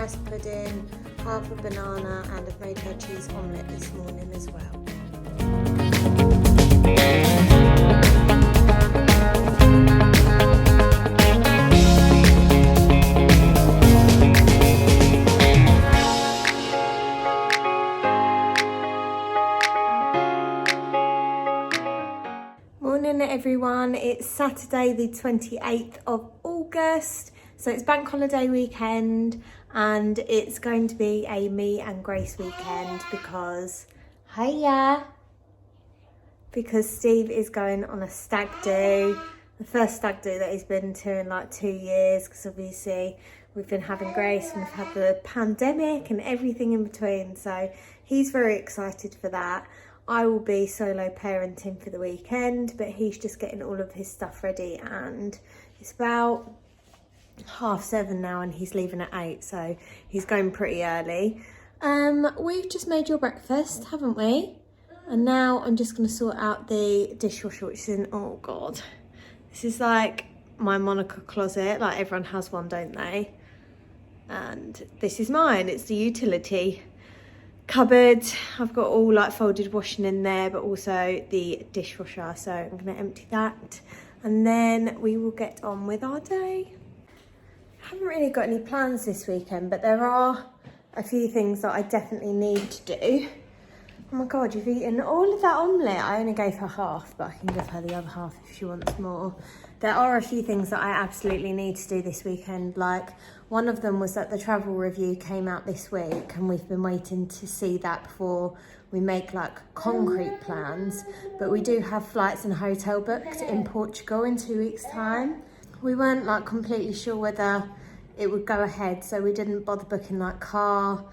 rice pudding, half a banana, and I've made her cheese omelette this morning as well. Morning everyone, it's Saturday the 28th of August, so it's bank holiday weekend and it's going to be a me and Grace weekend because Steve is going on a stag do, the first stag do that he's been to in like 2 years, because obviously we've been having Grace and we've had the pandemic and everything in between, so he's very excited for that. I will be solo parenting for the weekend, but he's just getting all of his stuff ready, and it's about 7:30 now and he's leaving at 8, so he's going pretty early. We've just made your breakfast, haven't we? And now I'm just going to sort out the dishwasher, which is in, oh god, this is like my Monica closet, like everyone has one, don't they? And this is mine, it's the utility cupboard. I've got all like folded washing in there, but also the dishwasher, so I'm going to empty that and then we will get on with our day. I haven't really got any plans this weekend, but there are a few things that I definitely need to do. Oh my god, you've eaten all of that omelette. I only gave her half, but I can give her the other half if she wants more. There are a few things that I absolutely need to do this weekend. Like, one of them was that the travel review came out this week and we've been waiting to see that before we make like concrete plans. But we do have flights and hotel booked in Portugal in 2 weeks' time. We weren't like completely sure whether it would go ahead, so we didn't bother booking like car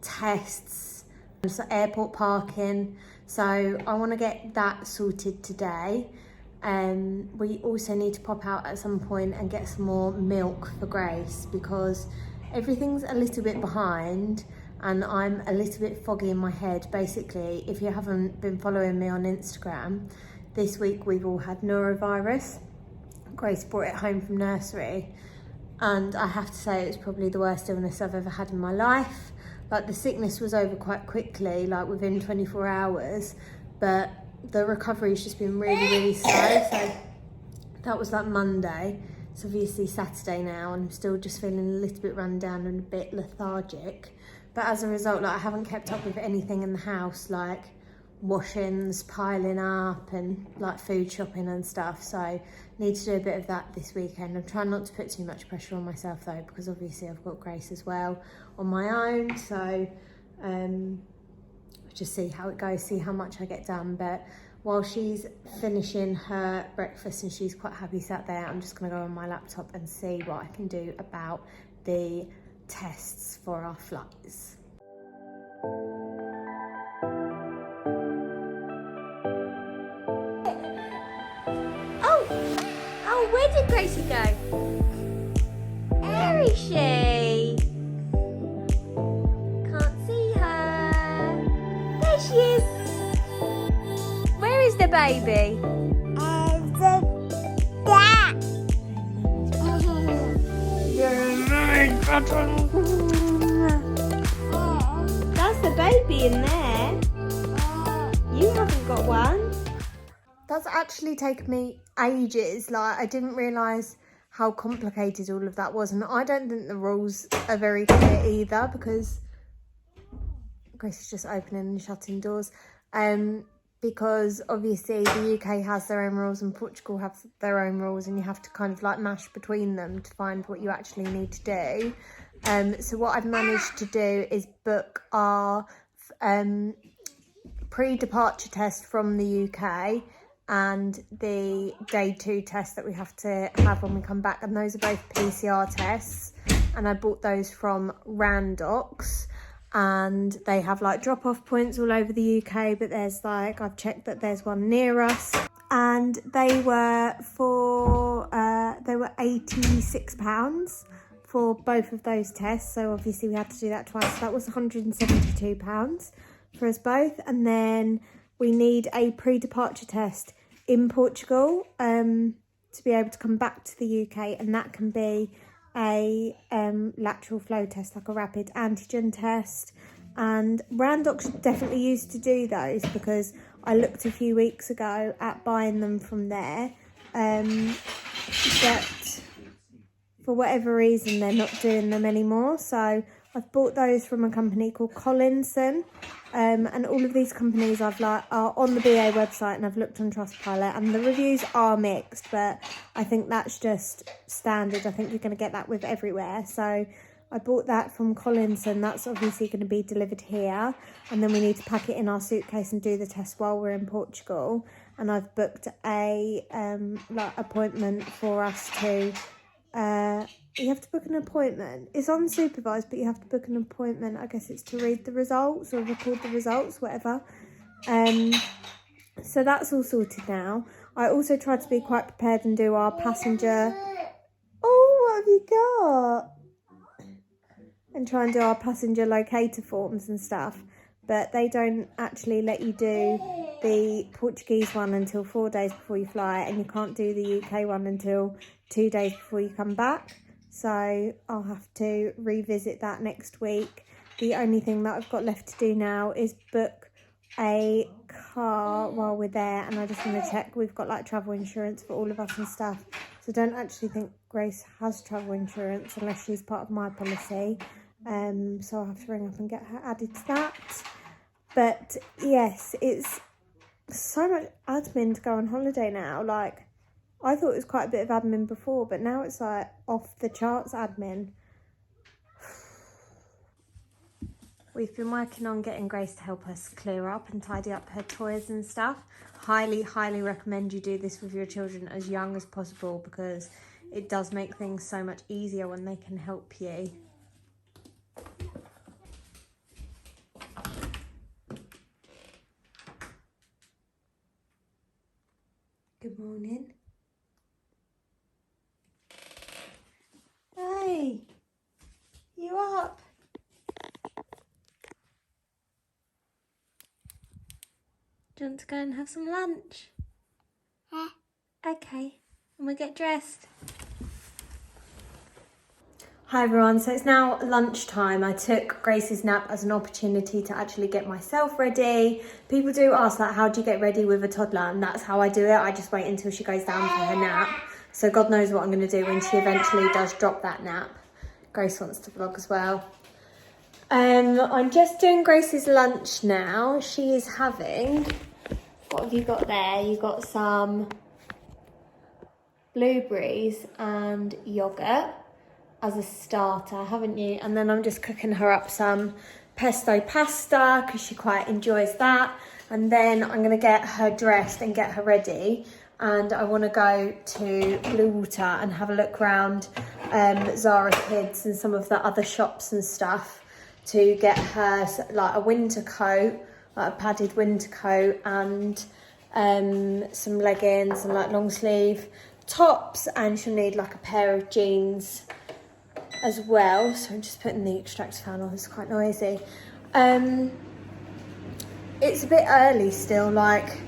tests, so airport parking. So I want to get that sorted today. We also need to pop out at some point and get some more milk for Grace, because everything's a little bit behind and I'm a little bit foggy in my head. Basically, if you haven't been following me on Instagram, this week we've all had Norovirus. Grace brought it home from nursery and I have to say it was probably the worst illness I've ever had in my life. Like, the sickness was over quite quickly, like within 24 hours, but the recovery's just been really slow. So that was like Monday. It's obviously Saturday now and I'm still just feeling a little bit run down and a bit lethargic. But as a result, like, I haven't kept up with anything in the house, like washings piling up and like food shopping and stuff. So need to do a bit of that this weekend. I'm trying not to put too much pressure on myself though, because obviously I've got Grace as well on my own. So just see how it goes, see how much I get done. But while she's finishing her breakfast and she's quite happy sat there, I'm just going to go on my laptop and see what I can do about the tests for our flights. Oh, where did Gracie go? Where is she? Can't see her. There she is. Where is the baby? That's the baby in there. You haven't got one. That's actually taken me ages. Like, I didn't realise how complicated all of that was, and I don't think the rules are very clear either, because Grace is just opening and shutting doors. Because obviously the UK has their own rules and Portugal have their own rules, and you have to kind of like mash between them to find what you actually need to do. So what I've managed to do is book our pre-departure test from the UK and the day 2 test that we have to have when we come back, and those are both PCR tests, and I bought those from Randox, and they have like drop-off points all over the UK, but there's like, I've checked that there's one near us, and they were £86 for both of those tests. So obviously we had to do that twice, so that was £172 for us both. And then we need a pre-departure test in Portugal to be able to come back to the UK, and that can be a lateral flow test, like a rapid antigen test. And brand docs definitely used to do those, because I looked a few weeks ago at buying them from there. But for whatever reason, they're not doing them anymore. So I've bought those from a company called Collinson. And all of these companies are on the BA website, and I've looked on Trustpilot, and the reviews are mixed, but I think that's just standard. I think you're going to get that with everywhere. So I bought that from Collinson. That's obviously going to be delivered here, and then we need to pack it in our suitcase and do the test while we're in Portugal. And I've booked a appointment for us to you have to book an appointment. It's unsupervised, but you have to book an appointment. I guess it's to read the results or record the results, whatever. So that's all sorted now. I also tried to be quite prepared and do our passenger... Oh, what have you got? And try and do our passenger locator forms and stuff. But they don't actually let you do the Portuguese one until 4 days before you fly, and you can't do the UK one until 2 days before you come back. So I'll have to revisit that next week. The only thing that I've got left to do now is book a car while we're there, and I just want to check we've got like travel insurance for all of us and stuff. So I don't actually think Grace has travel insurance unless she's part of my policy. So I'll have to ring up and get her added to that. But yes, it's so much admin to go on holiday now. Like, I thought it was quite a bit of admin before, but now it's like off the charts admin. We've been working on getting Grace to help us clear up and tidy up her toys and stuff. Highly, highly recommend you do this with your children as young as possible, because it does make things so much easier when they can help you. Good morning. Hey, you up? Do you want to go and have some lunch? Yeah. Okay, and we'll get dressed. Hi everyone, so it's now lunchtime. I took Grace's nap as an opportunity to actually get myself ready. People do ask that, how do you get ready with a toddler? And that's how I do it. I just wait until she goes down for her nap. So God knows what I'm going to do when she eventually does drop that nap. Grace wants to vlog as well. I'm just doing Grace's lunch now. She is having, what have you got there? You've got some blueberries and yogurt as a starter, haven't you? And then I'm just cooking her up some pesto pasta because she quite enjoys that. And then I'm going to get her dressed and get her ready. And I want to go to Blue Water and have a look around Zara Kids and some of the other shops and stuff to get her like a winter coat, like a padded winter coat, and some leggings and like long sleeve tops, and she'll need like a pair of jeans as well. So I'm just putting the extractor fan on, it's quite noisy. It's a bit early still, like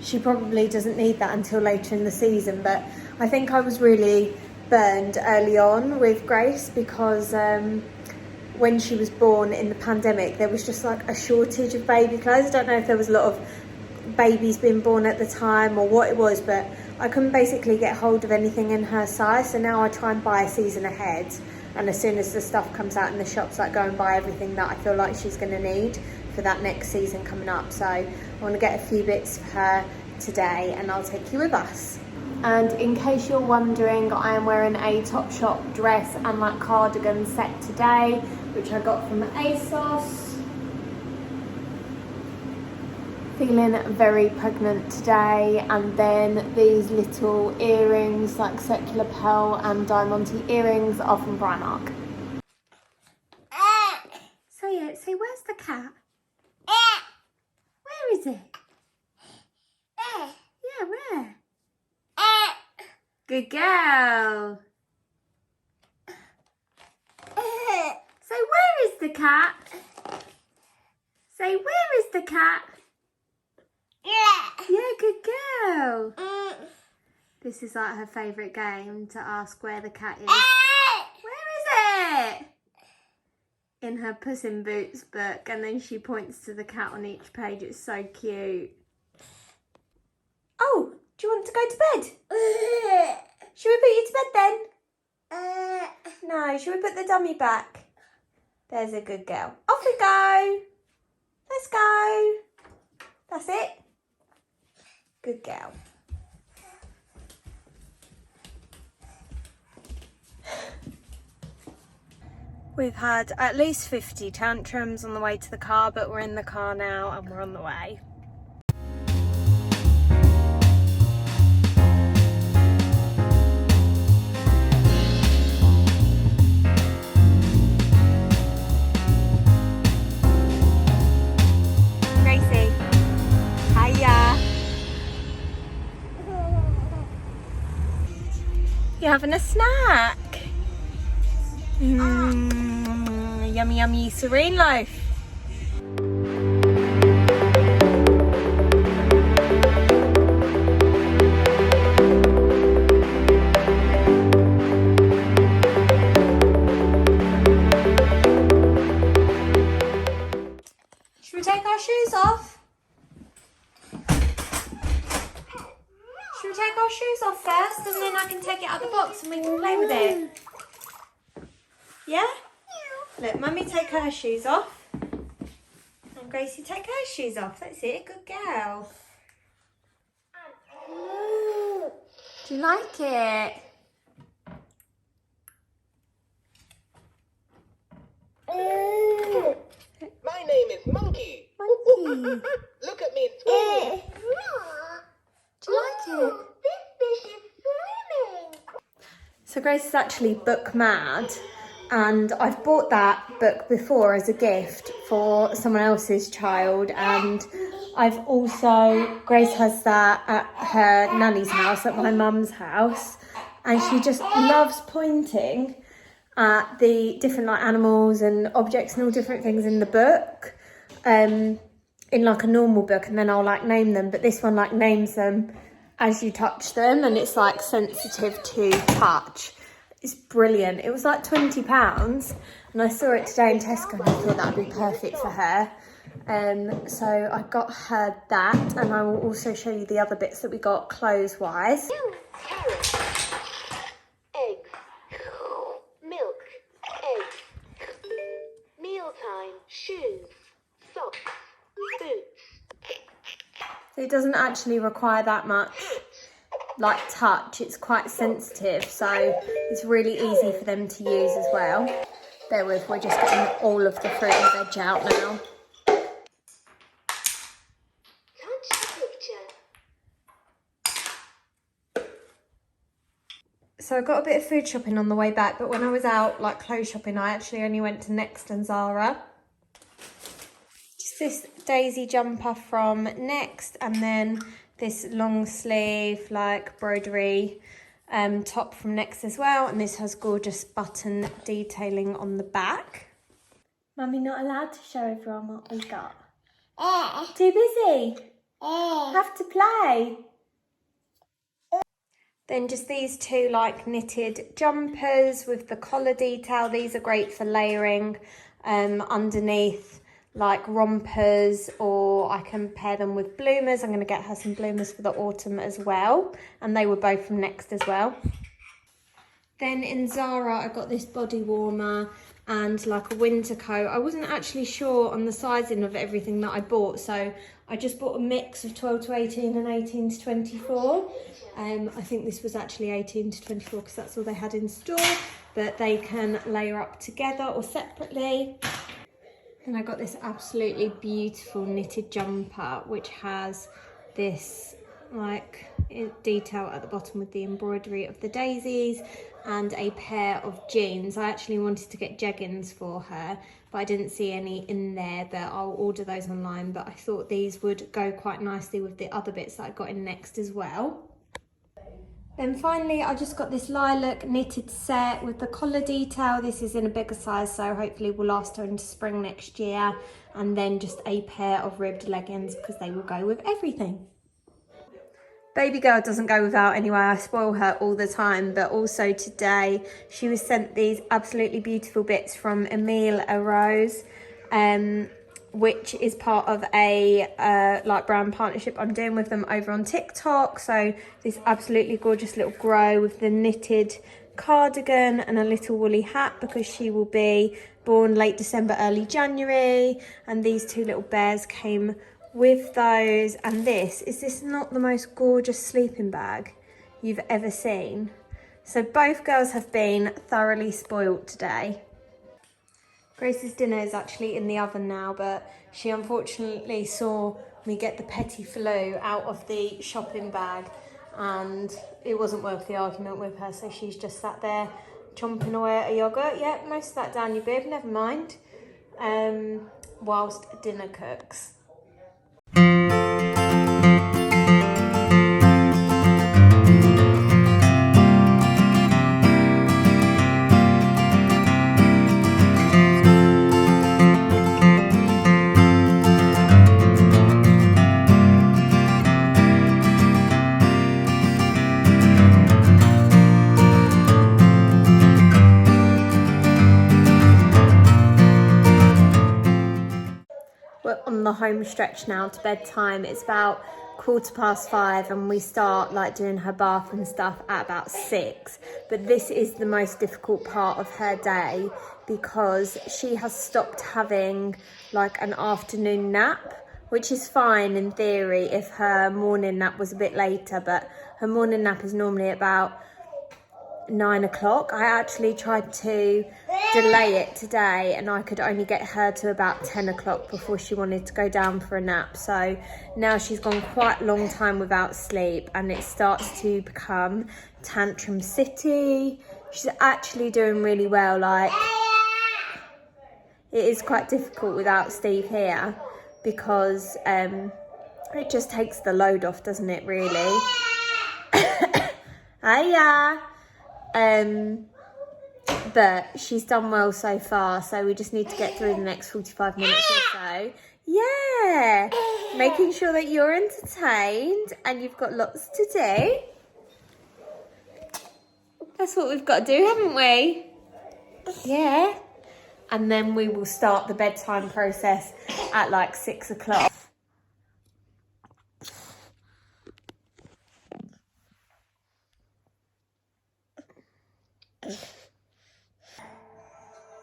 she probably doesn't need that until later in the season, but I think I was really burned early on with Grace because when she was born in the pandemic, there was just like a shortage of baby clothes. I don't know if there was a lot of babies being born at the time or what it was, but I couldn't basically get hold of anything in her size. So now I try and buy a season ahead, and as soon as the stuff comes out in the shops, like go and buy everything that I feel like she's going to need for that next season coming up. So I want to get a few bits for her today, and I'll take you with us. And in case you're wondering, I am wearing a Topshop dress and like cardigan set today, which I got from ASOS. Feeling very pregnant today. And then these little earrings, like circular pearl and diamante earrings, are from Primark. Say where's the cat? Where is it? Yeah, where? Good girl. Say, where is the cat? Say, where is the cat? Yeah, good girl. This is like her favourite game, to ask where the cat is. Where it? In her Puss in Boots book, and then she points to the cat on each page. It's so cute. Oh, do you want to go to bed? Should we put you to bed then? No, should we put the dummy back? There's a good girl. Off we go. Let's go. That's it. Good girl. We've had at least 50 tantrums on the way to the car, but we're in the car now and we're on the way. Gracie, hiya. You having a snack? Yummy, yummy serene loaf. Should we take our shoes off? Should we take our shoes off first, and then I can take it out of the box and we can play with it? Yeah? Look, Mummy take her shoes off. And Gracie take her shoes off. That's it, good girl. Do you like it? My name is Monkey. Monkey. Look at me swimming. Do you like it? This fish is swimming. So Grace is actually book mad, and I've bought that book before as a gift for someone else's child, and I've also, Grace has that at her nanny's house, at my mum's house, and she just loves pointing at the different like animals and objects and all different things in the book, in like a normal book, and then I'll like name them, but this one like names them as you touch them, and it's like sensitive to touch. It's brilliant. It was like £20, and I saw it today in Tesco and I thought that would be perfect for her. So I got her that, and I will also show you the other bits that we got clothes wise. Carrots, eggs, milk, eggs, mealtime, shoes, socks, boots. So it doesn't actually require that much like touch. It's quite sensitive, so it's really easy for them to use as well. Bear with, we're just getting all of the fruit and veg out now. Touch the picture. So I got a bit of food shopping on the way back, but when I was out like clothes shopping, I actually only went to Next and Zara. Just this daisy jumper from Next, and then this long sleeve like broderie top from Next as well, and this has gorgeous button detailing on the back. Mummy not allowed to show everyone what we got. Too busy? Have to play. Then just these two like knitted jumpers with the collar detail. These are great for layering underneath like rompers, or I can pair them with bloomers. I'm going to get her some bloomers for the autumn as well, and they were both from Next as well. Then in Zara I got this body warmer and like a winter coat. I wasn't actually sure on the sizing of everything that I bought, so I just bought a mix of 12 to 18 and 18 to 24. I think this was actually 18 to 24 because that's all they had in store, but they can layer up together or separately. And I got this absolutely beautiful knitted jumper, which has this like detail at the bottom with the embroidery of the daisies, and a pair of jeans. I actually wanted to get jeggings for her, but I didn't see any in there, but I'll order those online. But I thought these would go quite nicely with the other bits that I got in Next as well. Then finally, I just got this lilac knitted set with the collar detail. This is in a bigger size, so hopefully will last her into spring next year. And then just a pair of ribbed leggings because they will go with everything. Baby girl doesn't go without anyway. I spoil her all the time, but also today she was sent these absolutely beautiful bits from Emile Rose, which is part of a like brand partnership I'm doing with them over on TikTok. So this absolutely gorgeous little grow with the knitted cardigan and a little woolly hat, because she will be born late December, early January. And these two little bears came with those. And this not the most gorgeous sleeping bag you've ever seen? So both girls have been thoroughly spoilt today. Grace's dinner is actually in the oven now, but she unfortunately saw me get the petit flu out of the shopping bag, and it wasn't worth the argument with her, so she's just sat there chomping away at a yoghurt. Yep, most of that down your bib, never mind, whilst dinner cooks. We're on the home stretch now to bedtime. It's about 5:15 and we start like doing her bath and stuff at about 6. But this is the most difficult part of her day, because she has stopped having like an afternoon nap, which is fine in theory if her morning nap was a bit later, but her morning nap is normally about 9 o'clock. I actually tried to delay it today and I could only get her to about 10 o'clock before she wanted to go down for a nap. So now she's gone quite a long time without sleep and it starts to become tantrum city. She's actually doing really well. Like, it is quite difficult without Steve here, because it just takes the load off, doesn't it, really? Hiya. But she's done well so far, so we just need to get through the next 45 minutes or so. Yeah, making sure that you're entertained and you've got lots to do. That's what we've got to do, haven't we? Yeah. And then we will start the bedtime process at like 6 o'clock.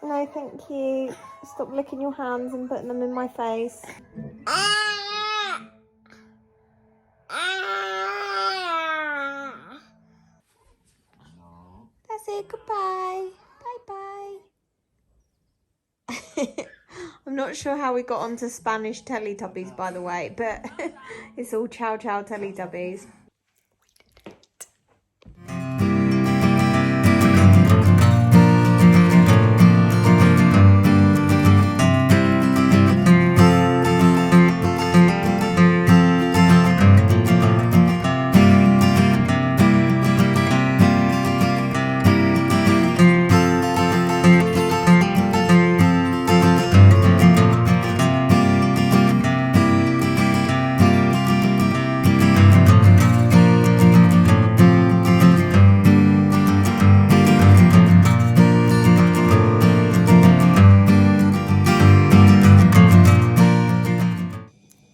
No, thank you. Stop licking your hands and putting them in my face. That's it, goodbye. Bye-bye. I'm not sure how we got onto Spanish Teletubbies, by the way, but it's all Chow Chow Teletubbies.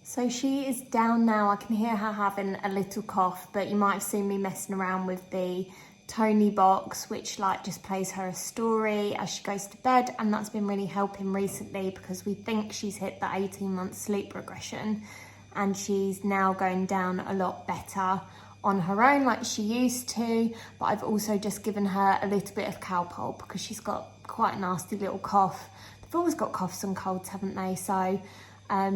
So she is down now. I can hear her having a little cough, but you might have seen me messing around with the Tony box, which like just plays her a story as she goes to bed, and that's been really helping recently because we think she's hit the 18-month sleep regression and she's now going down a lot better on her own like she used to. But I've also just given her a little bit of Calpol because she's got quite a nasty little cough. They've always got coughs and colds, haven't they? So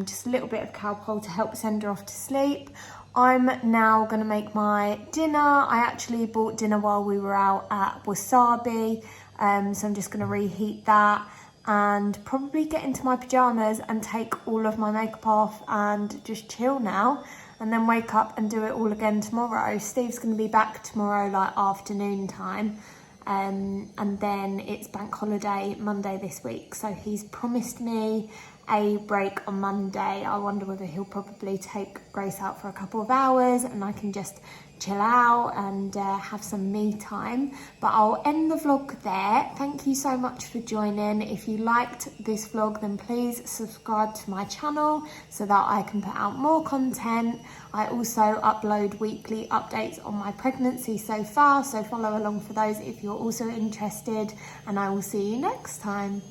just a little bit of Calpol to help send her off to sleep. I'm now going to make my dinner. I actually bought dinner while we were out at Wasabi, so I'm just going to reheat that and probably get into my pyjamas and take all of my makeup off and just chill now, and then wake up and do it all again tomorrow. Steve's going to be back tomorrow like afternoon time, and then it's bank holiday Monday this week, so he's promised me a break on Monday. I wonder whether he'll probably take Grace out for a couple of hours and I can just chill out and have some me time. But I'll end the vlog there. Thank you so much for joining. If you liked this vlog, then please subscribe to my channel so that I can put out more content. I also upload weekly updates on my pregnancy so far, so follow along for those if you're also interested, and I will see you next time.